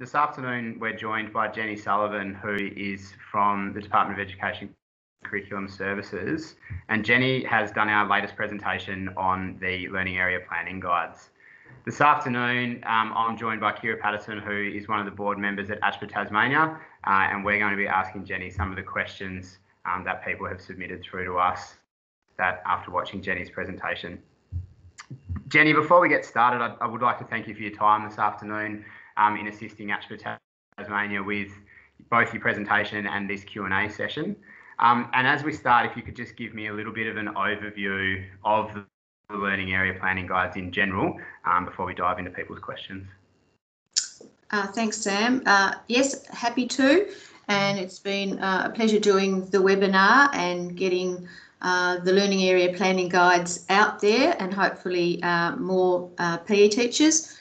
This afternoon, we're joined by Jenny Sullivan, who is from the Department of Education Curriculum Services. And Jenny has done our latest presentation on the Learning Area Planning Guides. This afternoon, I'm joined by Kira Patterson, who is one of the board members at ACHPER Tasmania, and we're going to be asking Jenny some of the questions that people have submitted through to us after watching Jenny's presentation. Jenny, before we get started, I would like to thank you for your time this afternoon in assisting ACHPER Tasmania with both your presentation and this Q&A session. And as we start, if you could just give me a little bit of an overview of the Learning Area Planning Guides in general before we dive into people's questions. Thanks, Sam. Yes, happy to. And it's been a pleasure doing the webinar and getting the Learning Area Planning Guides out there, and hopefully more PE teachers.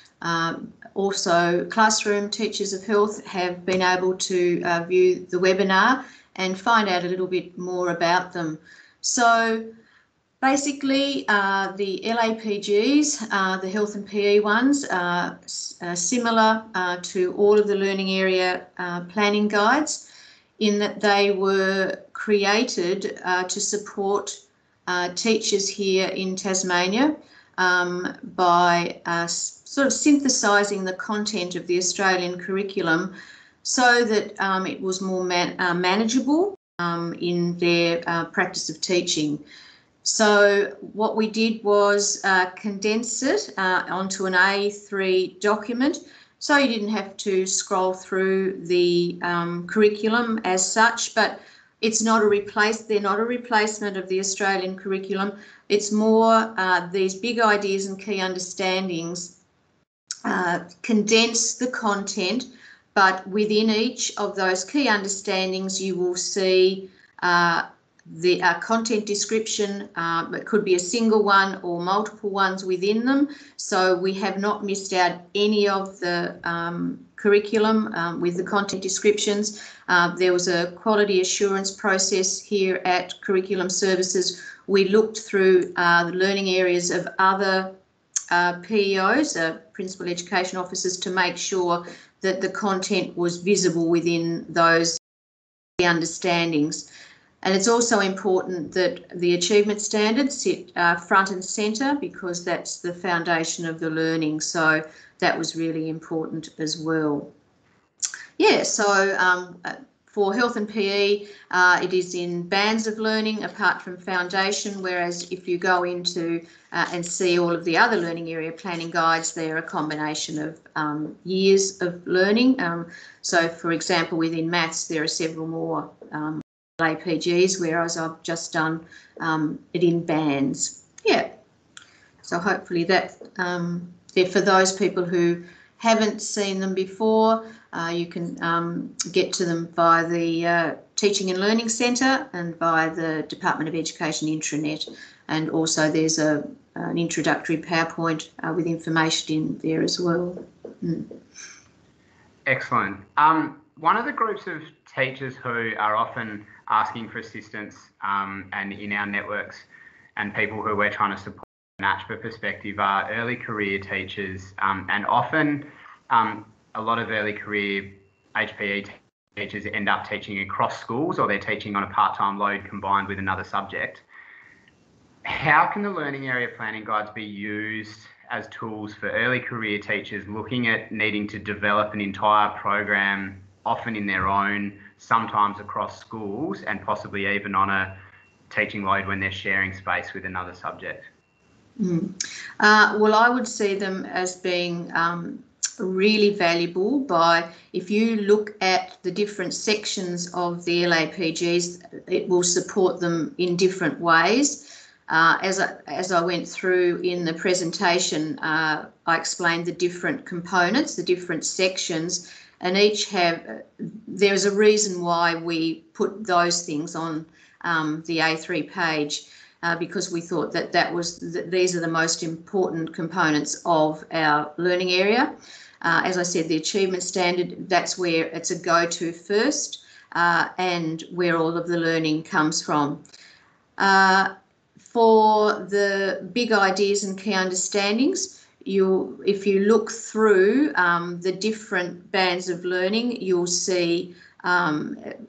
Also, classroom teachers of health have been able to view the webinar and find out a little bit more about them. So basically, the LAPGs, the health and PE ones, are similar to all of the Learning Area Planning Guides, in that they were created to support teachers here in Tasmania by sort of synthesising the content of the Australian curriculum so that it was more manageable in their practice of teaching. So what we did was condense it onto an A3 document, so you didn't have to scroll through the curriculum as such, but it's not they're not a replacement of the Australian curriculum. It's more these big ideas and key understandings, condense the content, but within each of those key understandings you will see the content description. It could be a single one or multiple ones within them, so we have not missed out any of the curriculum with the content descriptions. There was a quality assurance process here at Curriculum Services. We looked through the learning areas of other PEOs, Principal Education Officers, to make sure that the content was visible within those understandings. And it's also important that the achievement standards sit front and centre, because that's the foundation of the learning. So that was really important as well. Yeah, so for health and PE, it is in bands of learning apart from foundation, whereas if you go into and see all of the other learning area planning guides, they're a combination of years of learning. So, for example, within maths, there are several more APGs, whereas I've just done it in bands. Yeah, so hopefully that they're for those people who haven't seen them before. You can get to them via the Teaching and Learning Centre and via the Department of Education intranet, and also there's an introductory PowerPoint with information in there as well. Excellent. One of the groups of teachers who are often asking for assistance and in our networks, and people who we're trying to support from an ACHPER perspective, are early career teachers, and often a lot of early career HPE teachers end up teaching across schools, or they're teaching on a part-time load combined with another subject. How can the Learning Area Planning Guides be used as tools for early career teachers looking at needing to develop an entire program, often in their own, sometimes across schools, and possibly even on a teaching load when they're sharing space with another subject? Well, I would see them as being really valuable if you look at the different sections of the LAPGs, it will support them in different ways. As I went through in the presentation, I explained the different components, the different sections, and each there's a reason why we put those things on the A3 page, because we thought that these are the most important components of our learning area. As I said, the achievement standard, that's where it's a go-to first, and where all of the learning comes from. For the big ideas and key understandings, if you look through the different bands of learning, you'll see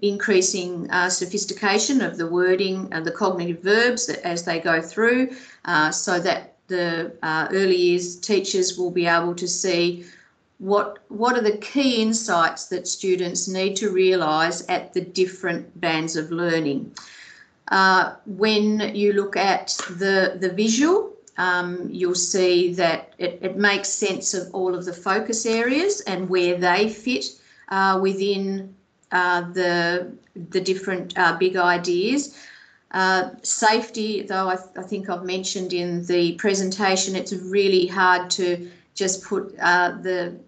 increasing sophistication of the wording and the cognitive verbs as they go through, so that the early years teachers will be able to see what are the key insights that students need to realise at the different bands of learning. When you look at the visual, you'll see that it makes sense of all of the focus areas and where they fit within the different big ideas. Safety, though I think I've mentioned in the presentation, it's really hard to just put the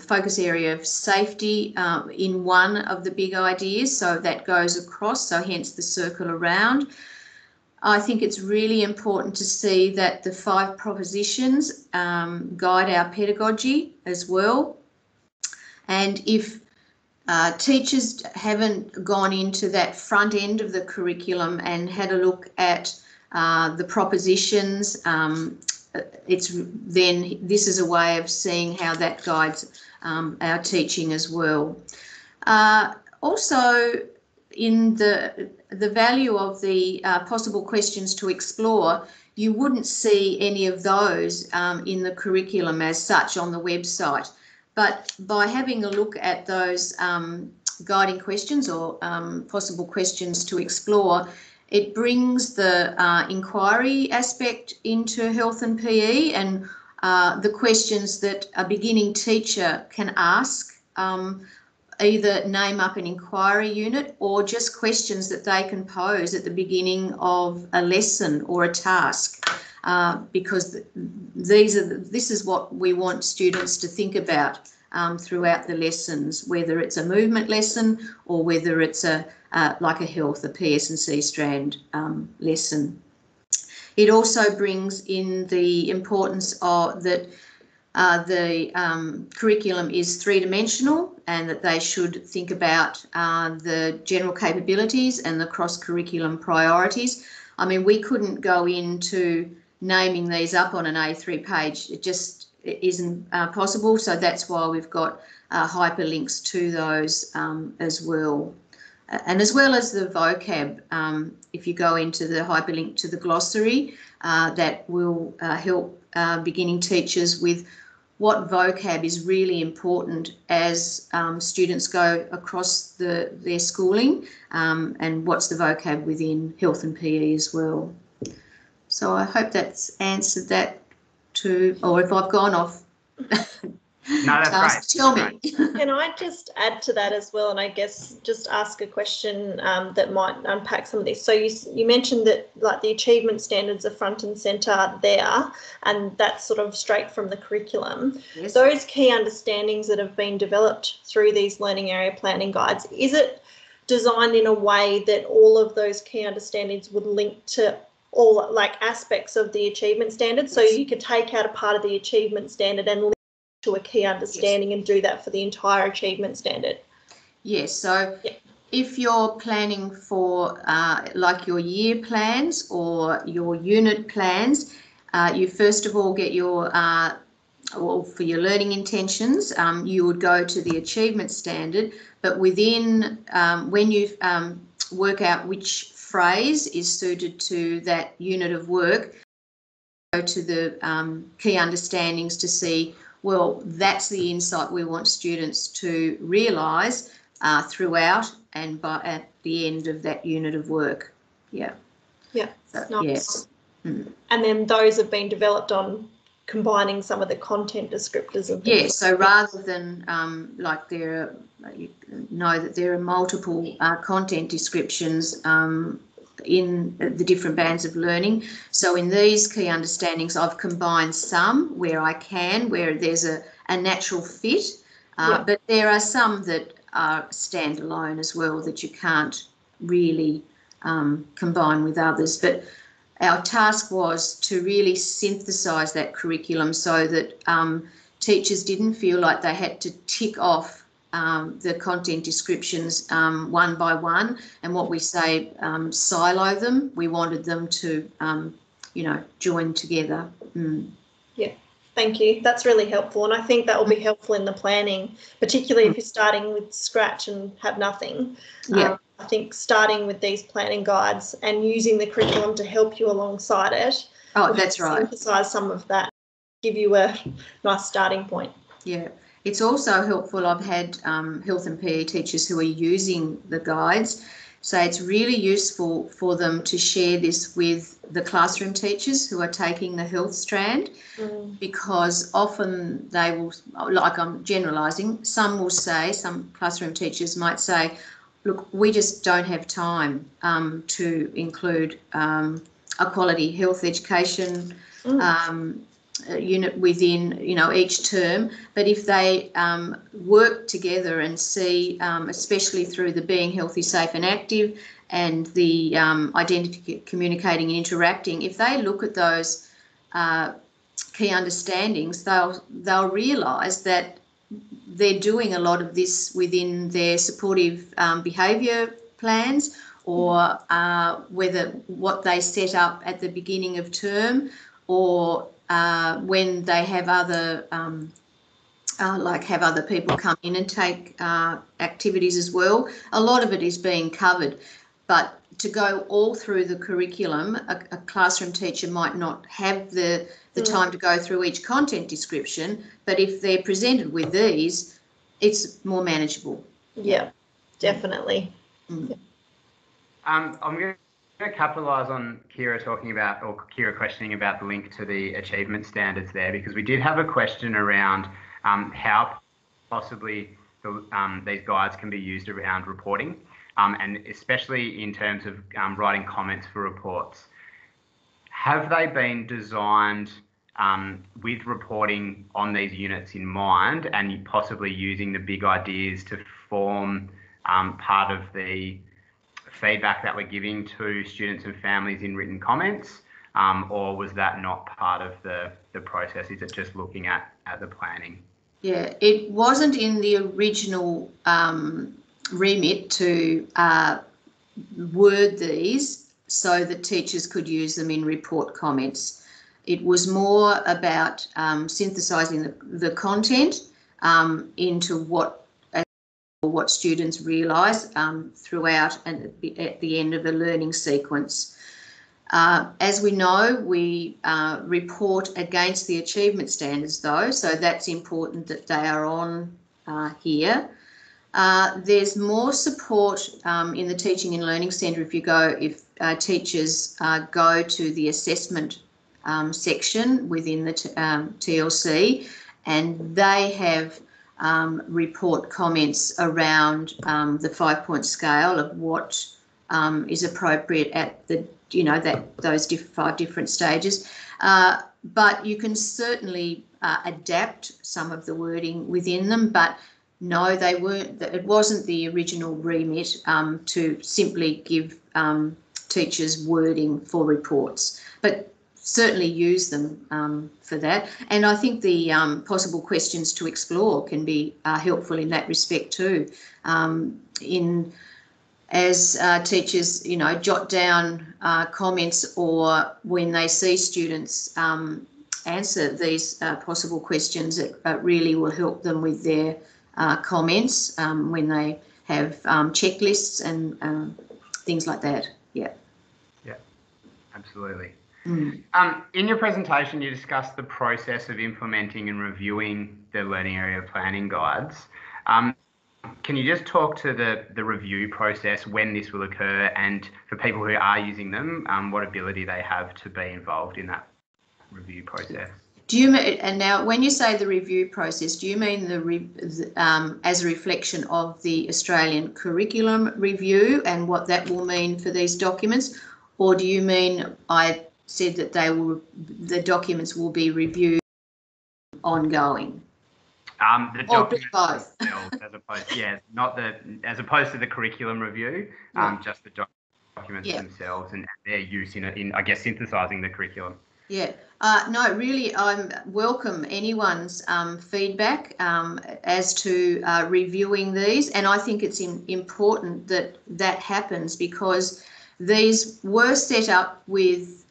focus area of safety in one of the big ideas, so that goes across, so hence the circle around. I think it's really important to see that the 5 propositions guide our pedagogy as well. And if teachers haven't gone into that front end of the curriculum and had a look at the propositions, then this is a way of seeing how that guides our teaching as well. Also, in the value of the possible questions to explore, you wouldn't see any of those in the curriculum as such on the website. But by having a look at those guiding questions or possible questions to explore, it brings the inquiry aspect into health and PE, and the questions that a beginning teacher can ask, either name up an inquiry unit or just questions that they can pose at the beginning of a lesson or a task, because this is what we want students to think about throughout the lessons, whether it's a movement lesson or whether it's like a health, a PS&C strand lesson. It also brings in the importance of that the curriculum is 3-dimensional, and that they should think about the general capabilities and the cross-curriculum priorities. I mean, we couldn't go into naming these up on an A3 page. It just isn't possible, so that's why we've got hyperlinks to those as well. And as well as the vocab, if you go into the hyperlink to the glossary, that will help beginning teachers with what vocab is really important as students go across their schooling, and what's the vocab within health and PE as well. So I hope that's answered that too, or if I've gone off. No, that's great. Tell me. Can I just add to that as well, and I guess just ask a question that might unpack some of this. So you mentioned that like the achievement standards are front and centre there, and that's sort of straight from the curriculum. Yes. Those key understandings that have been developed through these learning area planning guides, is it designed in a way that all of those key understandings would link to all like aspects of the achievement standard? So you could take out a part of the achievement standard and link to a key understanding, yes, and do that for the entire achievement standard. Yes, so if you're planning for like your year plans or your unit plans, you first of all get your, well, for your learning intentions, you would go to the achievement standard, but within, when you work out which phrase is suited to that unit of work, go to the key understandings to see, well, that's the insight we want students to realise throughout and at the end of that unit of work. Yeah. Yeah. So, nice. Yes. Mm. And then those have been developed on combining some of the content descriptors of things. Yes. So rather than like you know that there are multiple content descriptions in the different bands of learning. So in these key understandings, I've combined some where I can, where there's a natural fit, but there are some that are standalone as well that you can't really combine with others. But our task was to really synthesise that curriculum so that teachers didn't feel like they had to tick off the content descriptions one by one, and what we say, silo them. We wanted them to, you know, join together. Mm. Yeah, Thank you. That's really helpful. And I think that will be helpful in the planning, particularly if you're starting with scratch and have nothing. Yeah. I think starting with these planning guides and using the curriculum to help you alongside it. Oh, that's right. Synthesize some of that, give you a nice starting point. Yeah. It's also helpful. I've had health and PE teachers who are using the guides. So it's really useful for them to share this with the classroom teachers who are taking the health strand, because often they will, like I'm generalising, some classroom teachers might say, look, we just don't have time to include a quality health education unit within, each term. But if they work together and see, especially through the being healthy, safe and active and the identity, communicating and interacting, if they look at those key understandings, they'll realise that they're doing a lot of this within their supportive behaviour plans, or whether what they set up at the beginning of term, or when they have other have other people come in and take activities as well. A lot of it is being covered, but to go all through the curriculum, a classroom teacher might not have the time to go through each content description, but if they're presented with these, it's more manageable. Yeah, definitely. I'm going to capitalise on Kira questioning about the link to the achievement standards there, because we did have a question around how possibly these guides can be used around reporting, and especially in terms of writing comments for reports. Have they been designed with reporting on these units in mind, and possibly using the big ideas to form part of the feedback that we're giving to students and families in written comments, or was that not part of the process? Is it just looking at the planning? Yeah, it wasn't in the original remit to word these so that teachers could use them in report comments. It was more about synthesising the content into what students realise throughout and at the end of a learning sequence. As we know, we report against the achievement standards though, so that's important that they are on here. There's more support in the Teaching and Learning Centre if teachers go to the assessment section within the TLC, and they have report comments around the 5-point scale of what is appropriate at the those 5 different stages. But you can certainly adapt some of the wording within them, but no, they weren't. It wasn't the original remit to simply give teachers wording for reports, but certainly use them for that. And I think the possible questions to explore can be helpful in that respect too. As teachers, jot down comments, or when they see students answer these possible questions, it really will help them with their comments when they have checklists and things like that. Yeah. Yeah, absolutely. In your presentation, you discussed the process of implementing and reviewing the learning area planning guides. Can you just talk to the review process, when this will occur, and for people who are using them, what ability they have to be involved in that review process? Do you mean, and now when you say the review process, do you mean as a reflection of the Australian curriculum review and what that will mean for these documents, or do you mean I said that the documents will be reviewed ongoing? The documents both. as opposed to the curriculum review, just the documents themselves and their use in I guess synthesising the curriculum. Yeah, no, really, I welcome anyone's feedback as to reviewing these, and I think it's important that happens, because these were set up with,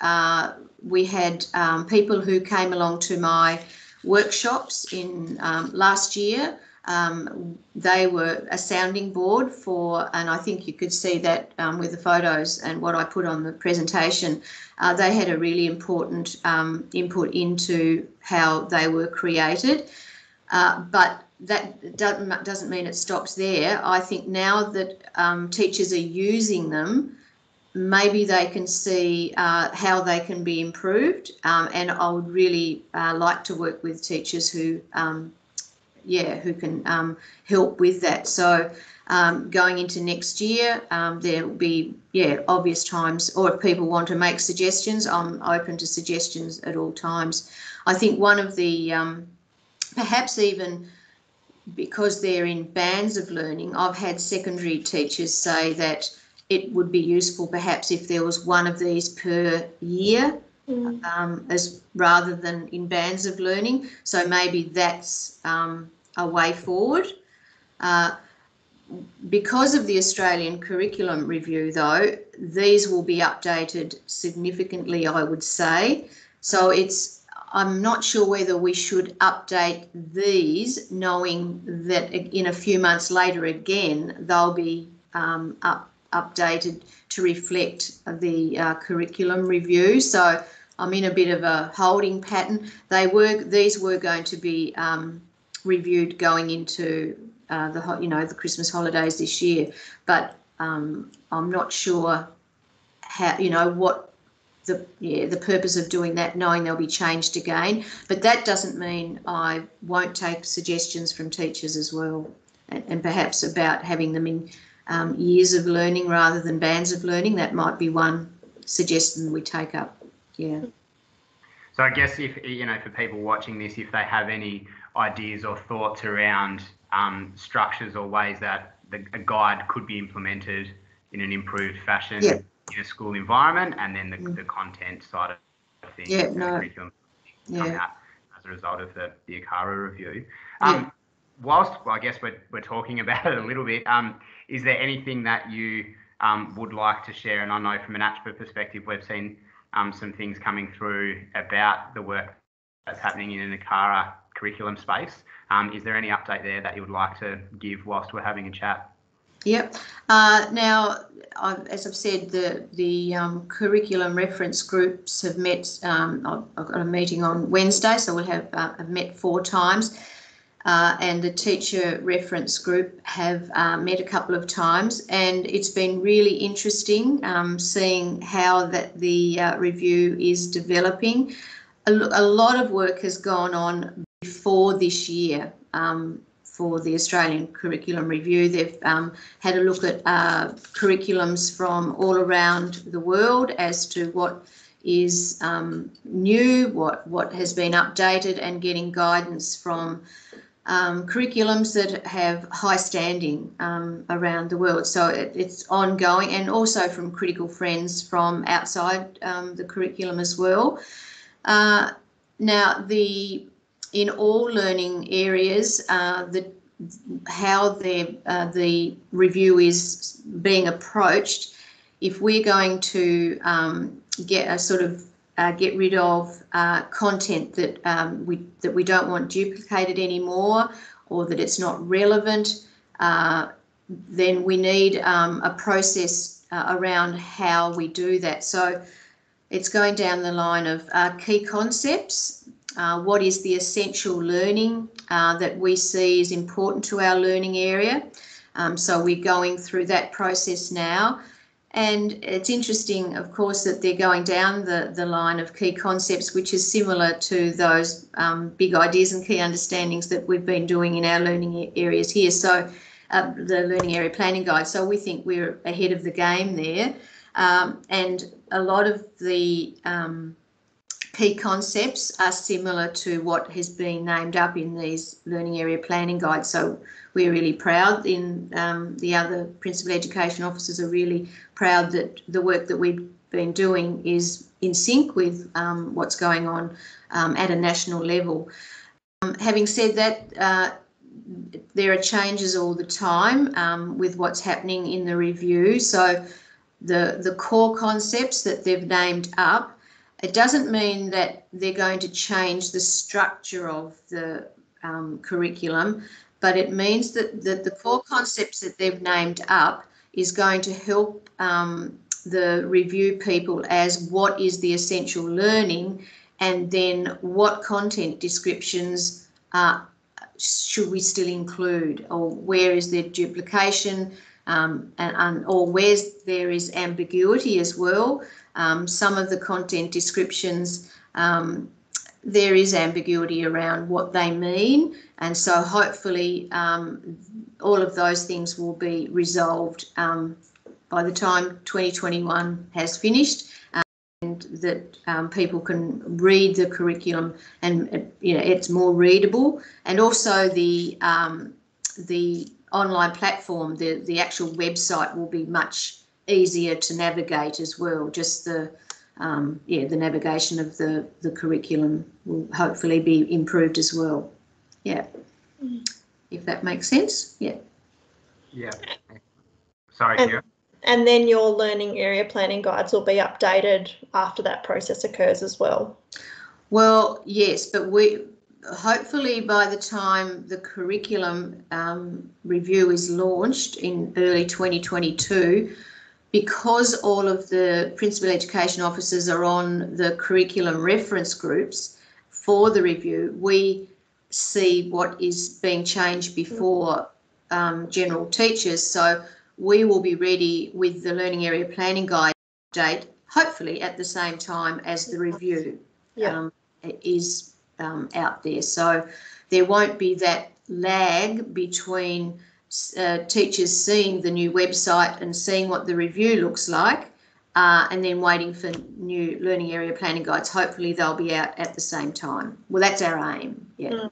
we had people who came along to my workshops in last year. They were a sounding board for, and I think you could see that with the photos and what I put on the presentation. They had a really important input into how they were created, but that doesn't mean it stops there. I think now that teachers are using them, maybe they can see how they can be improved, and I would really like to work with teachers who can help with that. So going into next year, there will be obvious times, or if people want to make suggestions, I'm open to suggestions at all times. I think one of the perhaps even because they're in bands of learning, I've had secondary teachers say that it would be useful perhaps if there was one of these per year, as rather than in bands of learning. So maybe that's a way forward. Because of the Australian curriculum review, though, these will be updated significantly, I would say. So I'm not sure whether we should update these, knowing that in a few months later again they'll be updated to reflect the curriculum review. So I'm in a bit of a holding pattern. These were going to be reviewed going into the Christmas holidays this year, but I'm not sure how, what the purpose of doing that, knowing they'll be changed again. But that doesn't mean I won't take suggestions from teachers as well, and perhaps about having them in years of learning rather than bands of learning. That might be one suggestion we take up. Yeah. So I guess if, for people watching this, if they have any ideas or thoughts around structures or ways that a guide could be implemented in an improved fashion in a school environment, and then the content side of things, the curriculum come out as a result of the ACHPER review. Whilst I guess we're talking about it a little bit, is there anything that you would like to share? And I know from an ACHPER perspective, we've seen some things coming through about the work that's happening in an ACHPER curriculum space. Is there any update there that you would like to give whilst we're having a chat? Yep. Now, as I've said, the curriculum reference groups have met. I've got a meeting on Wednesday, so we'll have met 4 times. And the teacher reference group have met a couple of times, and it's been really interesting seeing how the review is developing. A lot of work has gone on before this year for the Australian curriculum review. They've had a look at curriculums from all around the world as to what is new, what has been updated, and getting guidance from curriculums that have high standing around the world. So it's ongoing, and also from critical friends from outside the curriculum as well. Now, in all learning areas, how the review is being approached, if we're going to get rid of content that we don't want duplicated anymore, or that it's not relevant, then we need a process around how we do that. So it's going down the line of key concepts. What is the essential learning that we see is important to our learning area? So we're going through that process now. And it's interesting, of course, that they're going down the line of key concepts, which is similar to those big ideas and key understandings that we've been doing in our learning areas here. So the Learning Area Planning Guide. So we think we're ahead of the game there. And a lot of the key concepts are similar to what has been named up in these Learning Area Planning Guides. So we're really proud. The other Principal Education Officers are really proud that the work that we've been doing is in sync with what's going on at a national level. Having said that, there are changes all the time with what's happening in the review. So the core concepts that they've named up, It doesn't mean that they're going to change the structure of the curriculum, but it means that the core concepts that they've named up is going to help the review people as what is the essential learning, and then what content descriptions should we still include, or where is there duplication, or where there is ambiguity as well. Some of the content descriptions, there is ambiguity around what they mean, and so hopefully all of those things will be resolved by the time 2021 has finished, and that people can read the curriculum and it's more readable, and also the online platform, the actual website will be much easier to navigate as well. Just the navigation of the curriculum will hopefully be improved as well. Yeah, if that makes sense. Yeah. Yeah. Sorry, Kira. And then your learning area planning guides will be updated after that process occurs as well. Well, yes, but hopefully by the time the curriculum review is launched in early 2022, because all of the principal education officers are on the curriculum reference groups for the review, we see what is being changed before general teachers. So we will be ready with the learning area planning guide update, hopefully at the same time as the review is out there. So there won't be that lag between teachers seeing the new website and seeing what the review looks like, and then waiting for new learning area planning guides. Hopefully they'll be out at the same time. Well, that's our aim. Yeah.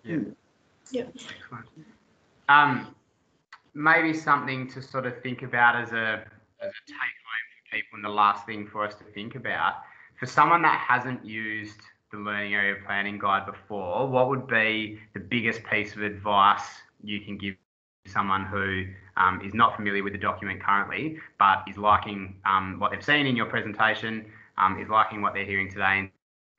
Yeah. Excellent. Maybe something to sort of think about as a take home for people, and the last thing for us to think about, for someone that hasn't used the learning area planning guide before, what would be the biggest piece of advice you can give someone who is not familiar with the document currently, but is liking what they've seen in your presentation, is liking what they're hearing today in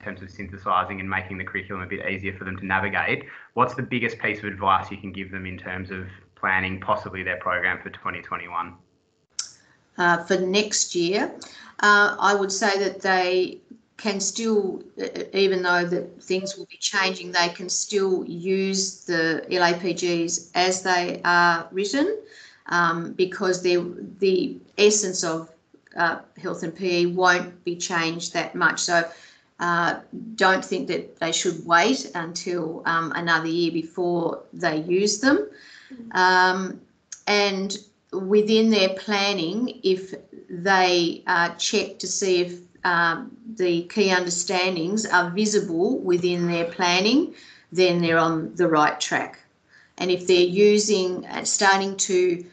terms of synthesising and making the curriculum a bit easier for them to navigate? What's the biggest piece of advice you can give them in terms of planning possibly their program for 2021? For next year, I would say that they can still, even though that things will be changing, they can still use the LAPGs as they are written, because the essence of health and PE won't be changed that much. So don't think that they should wait until another year before they use them. And within their planning, if they check to see if the key understandings are visible within their planning, then they're on the right track. And if they're starting to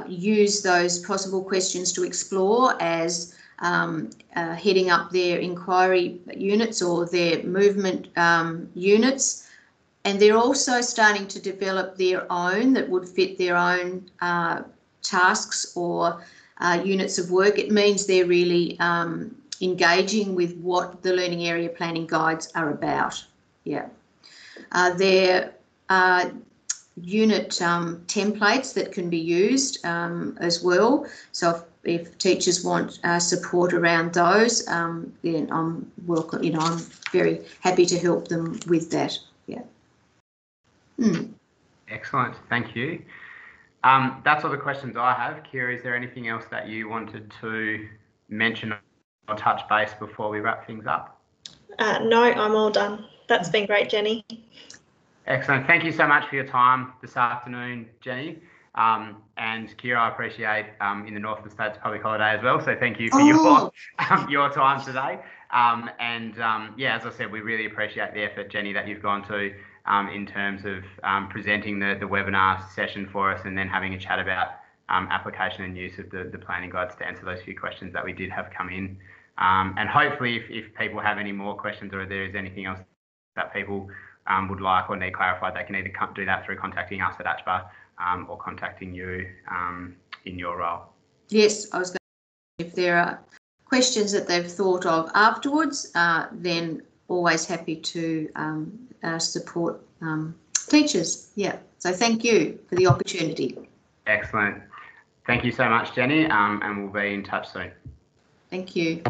use those possible questions to explore as heading up their inquiry units or their movement units, and they're also starting to develop their own that would fit their own tasks or units of work, it means they're really engaging with what the learning area planning guides are about. Yeah. There are unit templates that can be used as well. So if teachers want support around those, then I'm welcome. I'm very happy to help them with that. Yeah. Excellent, thank you. That's all the questions I have. Kira, is there anything else that you wanted to mention or touch base before we wrap things up? No, I'm all done. That's been great, Jenny. Excellent. Thank you so much for your time this afternoon, Jenny. And Kira, I appreciate in the north of the state's public holiday as well. So thank you for your time today. Yeah, as I said, we really appreciate the effort, Jenny, that you've gone to in terms of presenting the webinar session for us and then having a chat about application and use of the planning guides to answer those few questions that we did have come in. And hopefully if people have any more questions or there is anything else that people would like or need clarified, they can either do that through contacting us at ACHPER or contacting you in your role. Yes, I was going to say if there are questions that they've thought of afterwards, then always happy to support teachers. Yeah, so thank you for the opportunity. Excellent. Thank you so much, Jenny, and we'll be in touch soon. Thank you.